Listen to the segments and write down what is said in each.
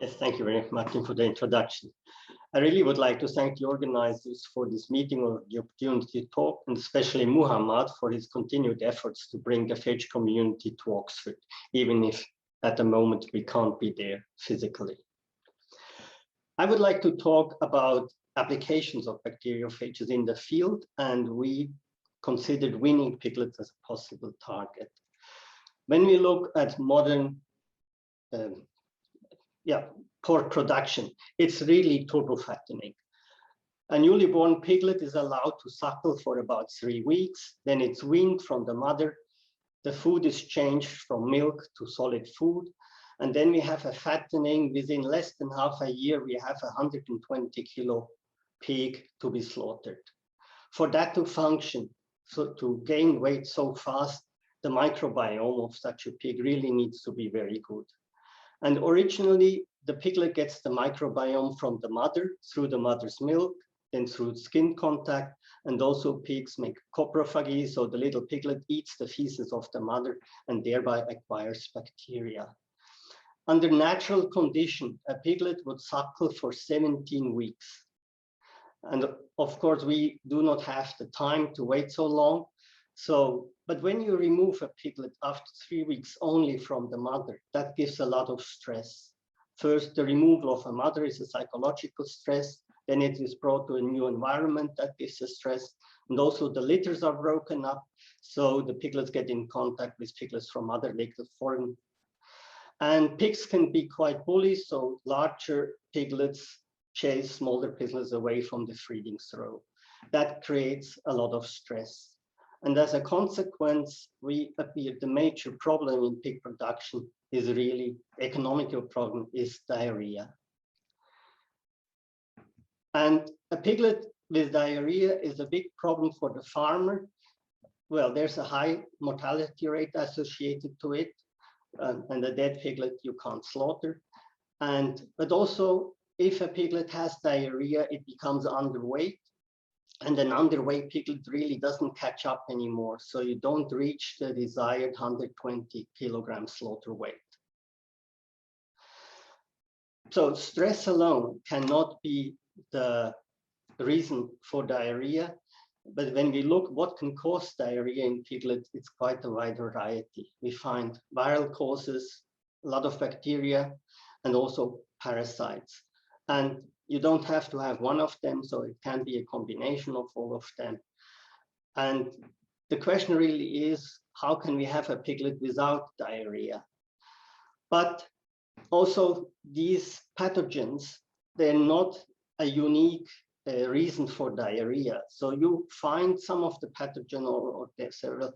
Yes, thank you very much, Martin, for the introduction. I really would like to thank the organizers for this meeting or the opportunity to talk, and especially Muhammad for his continued efforts to bring the FH community to Oxford, even if at the moment we can't be there physically. I would like to talk about applications of bacteriophages in the field, and we considered weaning piglets as a possible target. When we look at modern pork production, it's really turbo fattening. A newly born piglet is allowed to suckle for about 3 weeks, then it's weaned from the mother. The food is changed from milk to solid food, and then we have a fattening. Within less than half a year, we have a 120 kilo pig to be slaughtered. For that to function, so to gain weight so fast, the microbiome of such a pig really needs to be very good. And originally, the piglet gets the microbiome from the mother through the mother's milk, then through skin contact, and also pigs make coprophagy, so the little piglet eats the feces of the mother and thereby acquires bacteria. Under natural condition, a piglet would suckle for 17 weeks. And of course, we do not have the time to wait so long. But when you remove a piglet after 3 weeks only from the mother, that gives a lot of stress. First, the removal of a mother is a psychological stress. Then it is brought to a new environment that gives a stress. And also the litters are broken up. So the piglets get in contact with piglets from other litter foreign. And pigs can be quite bully, so larger piglets chase smaller piglets away from the feeding throw. That creates a lot of stress. And as a consequence, the major problem in pig production is really economical problem is diarrhea. And a piglet with diarrhea is a big problem for the farmer. Well, there's a high mortality rate associated to it, and a dead piglet you can't slaughter. But also, if a piglet has diarrhea, it becomes underweight. And an underweight piglet really doesn't catch up anymore. So you don't reach the desired 120 kilogram slaughter weight. So stress alone cannot be the reason for diarrhea. But when we look what can cause diarrhea in piglets, it's quite a wide variety. We find viral causes, a lot of bacteria, and also parasites. And you don't have to have one of them, so it can be a combination of all of them. And the question really is, how can we have a piglet without diarrhea? But also these pathogens, they're not a unique reason for diarrhea. So you find some of the pathogen or several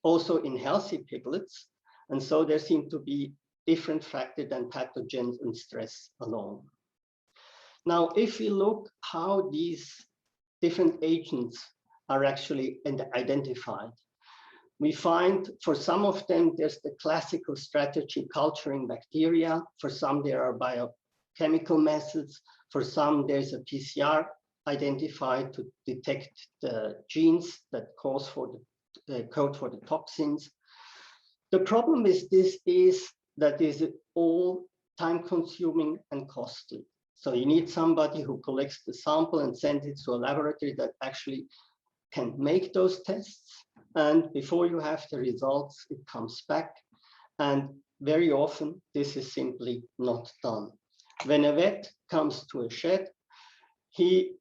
also in healthy piglets. And so there seem to be different factors than pathogens and stress alone. Now, if we look how these different agents are actually identified, we find for some of them, there's the classical strategy culturing bacteria. For some, there are biochemical methods. For some, there's a PCR identified to detect the genes that code for the toxins. The problem with this is that it is all time-consuming and costly. So you need somebody who collects the sample and sends it to a laboratory that actually can make those tests. And before you have the results, it comes back. And very often, this is simply not done. When a vet comes to a shed, he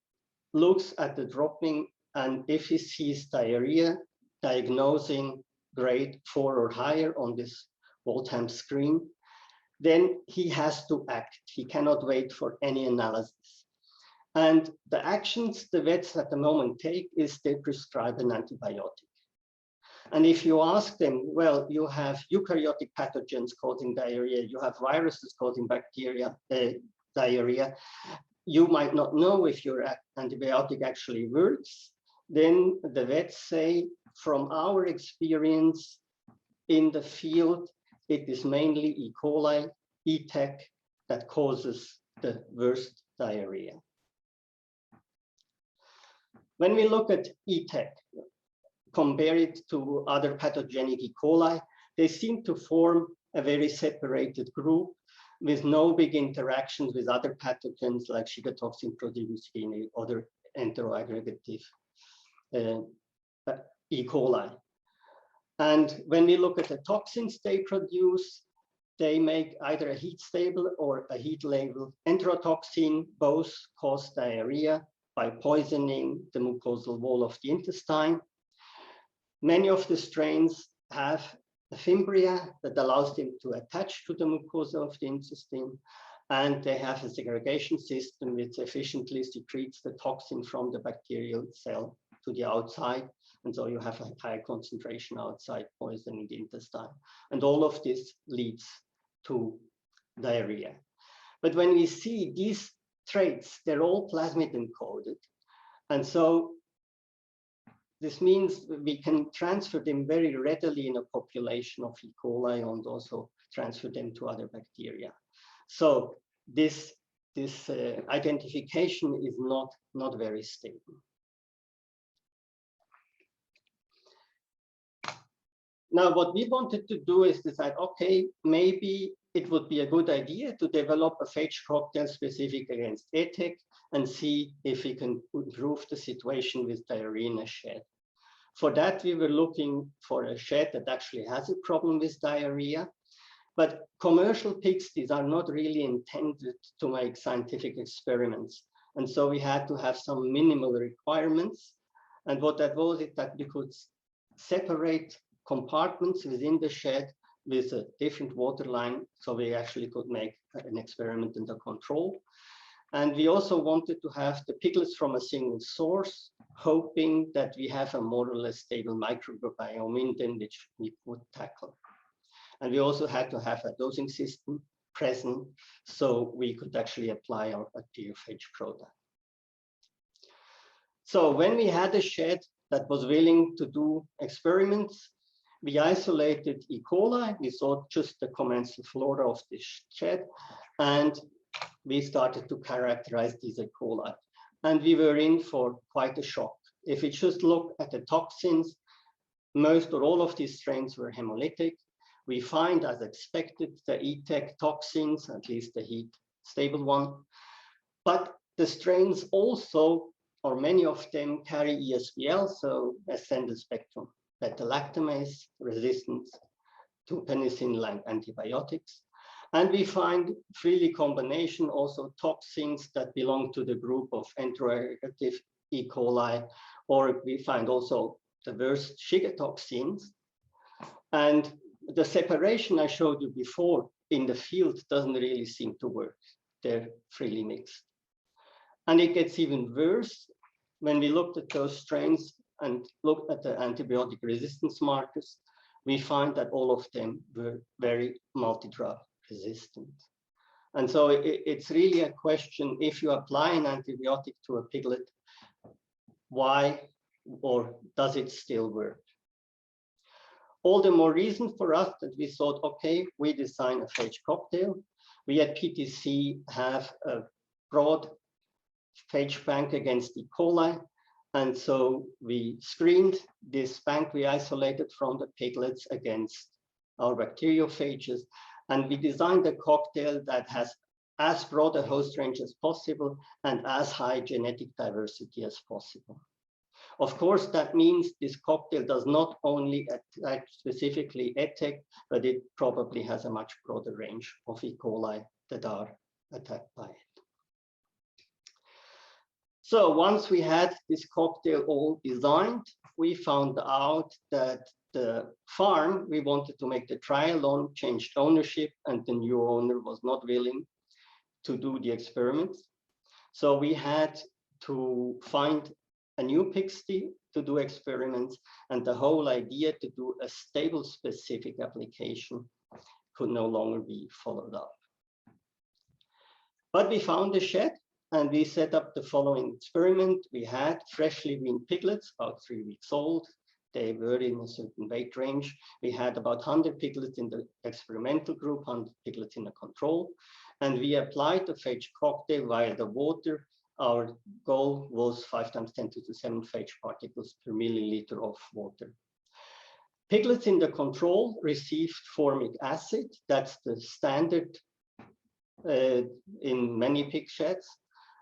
looks at the dropping, and if he sees diarrhea, diagnosing grade 4 or higher on this Waltham screen, then he has to act. He cannot wait for any analysis. And the actions the vets at the moment take is they prescribe an antibiotic. And if you ask them, well, you have eukaryotic pathogens causing diarrhea, you have viruses causing diarrhea, you might not know if your antibiotic actually works. Then the vets say, from our experience in the field, it is mainly E. coli, E-tech that causes the worst diarrhea. When we look at E-tech, compare it to other pathogenic E. coli, they seem to form a very separated group with no big interactions with other pathogens like Shiga toxin producing any other enteroaggregative E. coli. And when we look at the toxins they produce, they make either a heat stable or a heat labile enterotoxin. Both cause diarrhea by poisoning the mucosal wall of the intestine. Many of the strains have a fimbria that allows them to attach to the mucosa of the intestine, and they have a segregation system which efficiently secretes the toxin from the bacterial cell to the outside. And so you have a high concentration outside poisoning the intestine. And all of this leads to diarrhea. But when we see these traits, they're all plasmid encoded. And so this means we can transfer them very readily in a population of E. coli and also transfer them to other bacteria. So this identification is not very stable. Now, what we wanted to do is decide, okay, maybe it would be a good idea to develop a phage cocktail specific against ETEC and see if we can improve the situation with diarrhea in a shed. For that, we were looking for a shed that actually has a problem with diarrhea. But commercial pigs, these are not really intended to make scientific experiments. And so we had to have some minimal requirements. And what that was is that we could separate compartments within the shed with a different water line, so we actually could make an experiment in the control. And we also wanted to have the piglets from a single source, hoping that we have a more or less stable microbiome in them, which we could tackle. And we also had to have a dosing system present, so we could actually apply our bacteriophage product. So when we had a shed that was willing to do experiments, we isolated E. coli. We saw just the commensal flora of this shed, and we started to characterize these E. coli. And we were in for quite a shock. If we just look at the toxins, most or all of these strains were hemolytic. We find, as expected, the ETEC toxins, at least the heat stable one. But the strains also, or many of them, carry ESBL, so ascended spectrum beta-lactamase resistance to penicillin-like antibiotics. And we find freely combination also toxins that belong to the group of enteroaggregative E. coli, or we find also diverse Shiga toxins. And the separation I showed you before in the field doesn't really seem to work. They're freely mixed. And it gets even worse when we looked at those strains and looked at the antibiotic resistance markers. We find that all of them were very multi-drug resistant. And so it's really a question, if you apply an antibiotic to a piglet, why or does it still work? All the more reason for us that we thought, okay, we design a phage cocktail. We at PTC have a broad phage bank against E. coli. And so we screened this bank we isolated from the piglets against our bacteriophages. And we designed a cocktail that has as broad a host range as possible and as high genetic diversity as possible. Of course, that means this cocktail does not only attack specifically ETEC, but it probably has a much broader range of E. coli that are attacked by it. So once we had this cocktail all designed, we found out that the farm we wanted to make the trial on changed ownership, and the new owner was not willing to do the experiments. So we had to find a new pigsty to do experiments, and the whole idea to do a stable specific application could no longer be followed up. But we found a shed, and we set up the following experiment. We had freshly weaned piglets, about 3 weeks old. They were in a certain weight range. We had about 100 piglets in the experimental group, 100 piglets in the control. And we applied the phage cocktail via the water. Our goal was 5 × 10⁻⁷ phage particles per milliliter of water. Piglets in the control received formic acid. That's the standard in many pig sheds.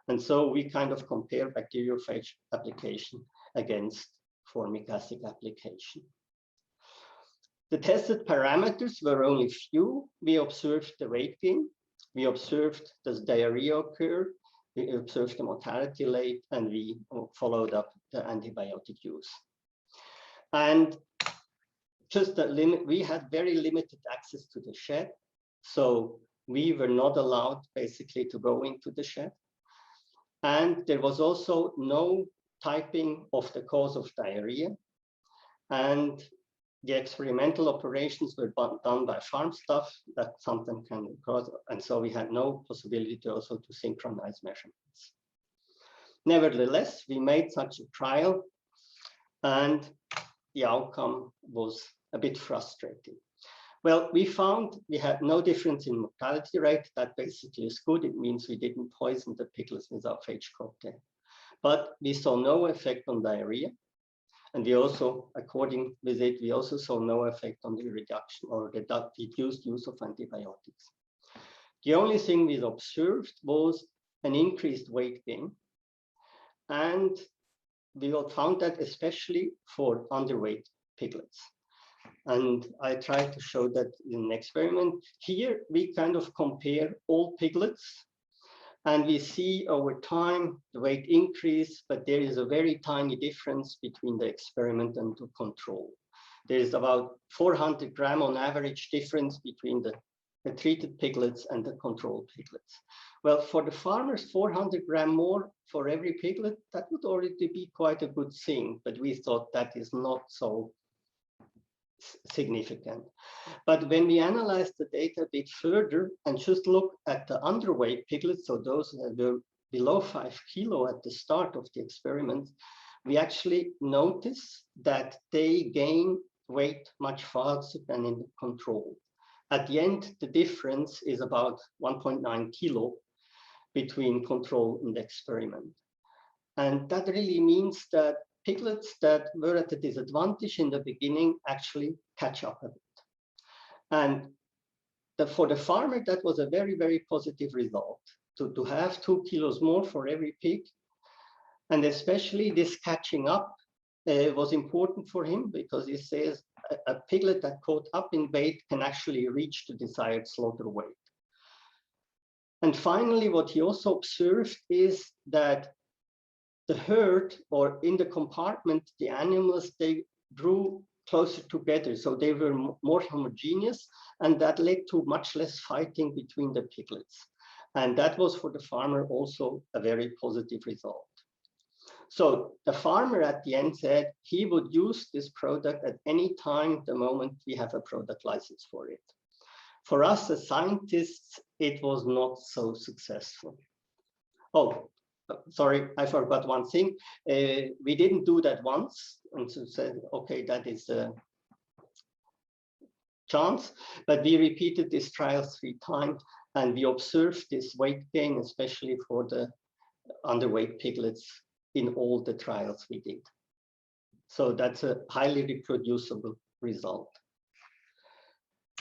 And so we kind of compare bacteriophage application against formic acid application. The tested parameters were only few. We observed the weight gain. We observed does diarrhea occur. We observed the mortality rate, and we followed up the antibiotic use. And just the limit, we had very limited access to the shed. So we were not allowed basically to go into the shed. And there was also no typing of the cause of diarrhea. And the experimental operations were done by farm staff that sometimes can cause, and so we had no possibility to also to synchronize measurements. Nevertheless, we made such a trial, and the outcome was a bit frustrating. Well, we found we had no difference in mortality rate. That basically is good. It means we didn't poison the piglets with our phage cocktail. But we saw no effect on diarrhea. And we also, according with it, we also saw no effect on the reduction or the reduced use of antibiotics. The only thing we observed was an increased weight gain. And we found that especially for underweight piglets. And I tried to show that in an experiment. Here, we kind of compare all piglets. And we see over time the weight increase, but there is a very tiny difference between the experiment and the control. There is about 400 gram on average difference between the treated piglets and the control piglets. Well, for the farmers, 400 gram more for every piglet, that would already be quite a good thing, but we thought that is not so significant. But when we analyzed the data a bit further and just look at the underweight piglets, so those that were below 5 kilo at the start of the experiment, we actually notice that they gain weight much faster than in the control. At the end, the difference is about 1.9 kilo between control and experiment. And that really means that piglets that were at a disadvantage in the beginning actually catch up a bit. And for the farmer, that was a very, very positive result, to have 2 kilos more for every pig. And especially this catching up was important for him, because he says a piglet that caught up in weight can actually reach the desired slaughter weight. And finally, what he also observed is that the herd, or in the compartment, the animals, they grew closer together. So they were more homogeneous, and that led to much less fighting between the piglets. And that was for the farmer also a very positive result. So the farmer at the end said he would use this product at any time the moment we have a product license for it. For us as scientists, it was not so successful. Oh, sorry, I forgot one thing. We didn't do that once, and so said, okay, that is a chance, but we repeated this trial 3 times, and we observed this weight gain, especially for the underweight piglets in all the trials we did. So that's a highly reproducible result.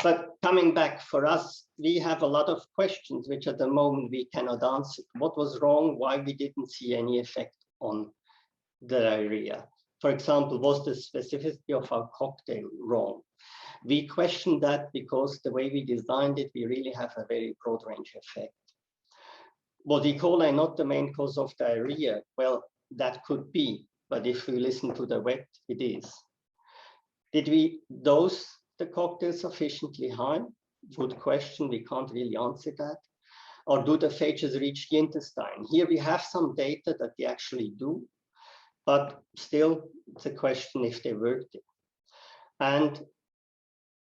But coming back for us, we have a lot of questions which at the moment we cannot answer. What was wrong? Why we didn't see any effect on the diarrhea? For example, was the specificity of our cocktail wrong? We questioned that because the way we designed it, we really have a very broad range effect. Was E. coli not the main cause of diarrhea? Well, that could be, but if we listen to the wet, it is. Did we dose the cocktail sufficiently high? Good question, we can't really answer that. Or do the phages reach the intestine? Here we have some data that they actually do, but still it's a question if they worked it. And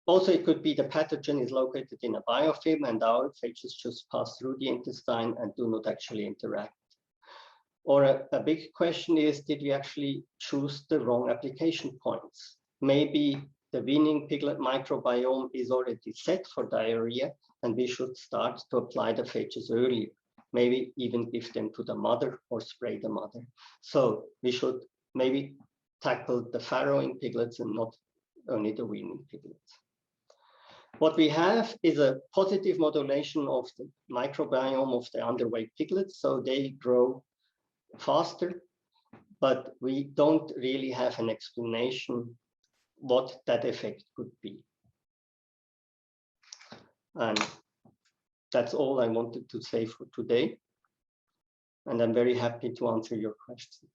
also it could be the pathogen is located in a biofilm and our phages just pass through the intestine and do not actually interact. Or a big question is, did we actually choose the wrong application points? Maybe the weaning piglet microbiome is already set for diarrhea, and we should start to apply the phages earlier. Maybe even give them to the mother or spray the mother. So we should maybe tackle the farrowing piglets and not only the weaning piglets. What we have is a positive modulation of the microbiome of the underweight piglets, so they grow faster, but we don't really have an explanation what that effect could be. And that's all I wanted to say for today. And I'm very happy to answer your questions.